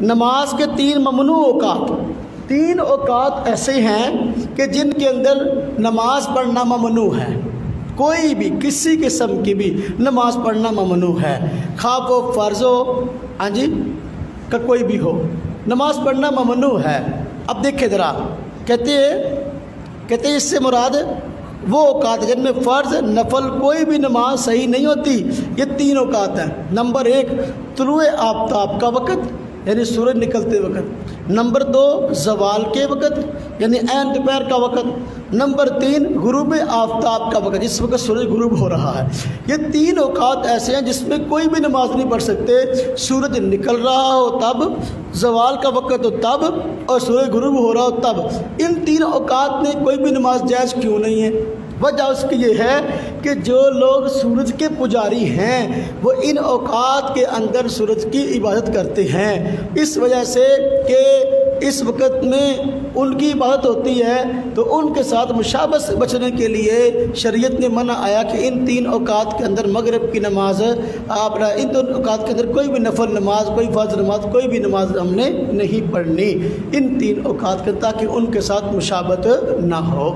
نماز کے 3 ممنوع اوقات، 3 اوقات ایسے ہیں کہ جن کے اندر نماز پڑھنا ممنوع ہے، کوئی بھی کسی قسم کی بھی نماز پڑھنا ممنوع ہے، خواہ وہ فرض ہو ہاں جی کا کوئی بھی ہو، نماز پڑھنا ممنوع ہے۔ اب دیکھیں ذرا، کہتے ہیں اس سے مراد وہ اوقات جن میں فرض نفل کوئی بھی نماز صحیح نہیں ہوتی، یہ 3 اوقات ہیں۔ نمبر 1 طلوع آفتاب کا وقت یعنی سورج نکلتے وقت، نمبر 2 زوال کے وقت یعنی عین دوپہر کا وقت، نمبر 3 غروب آفتاب کا وقت جس وقت سورج غروب ہو رہا ہے۔ یہ 3 اوقات ایسے ہیں جس میں کوئی بھی نماز نہیں پڑھ سکتے، سورج نکل رہا ہو تب، زوال کا وقت ہو تب، اور سورج غروب ہو رہا ہو تب۔ ان 3 اوقات میں کوئی بھی نماز جائز کیوں نہیں ہے؟ وجہ اس کی یہ ہے کہ جو لوگ سورج کے پجاری ہیں وہ ان اوقات کے اندر سورج کی عبادت کرتے ہیں، اس وجہ سے کہ اس وقت میں ان کی عبادت ہوتی ہے تو ان کے ساتھ مشابہت سے بچنے کے لیے شریعت نے منع آیا کہ ان 3 اوقات کے اندر مغرب کی نماز ان 3 اوقات کے اندر کوئی بھی نفل نماز، کوئی فرض نماز، کوئی بھی نماز ہم نے نہیں پڑھنی ان 3 اوقات کے، تاکہ ان کے ساتھ مشابہت نہ ہو۔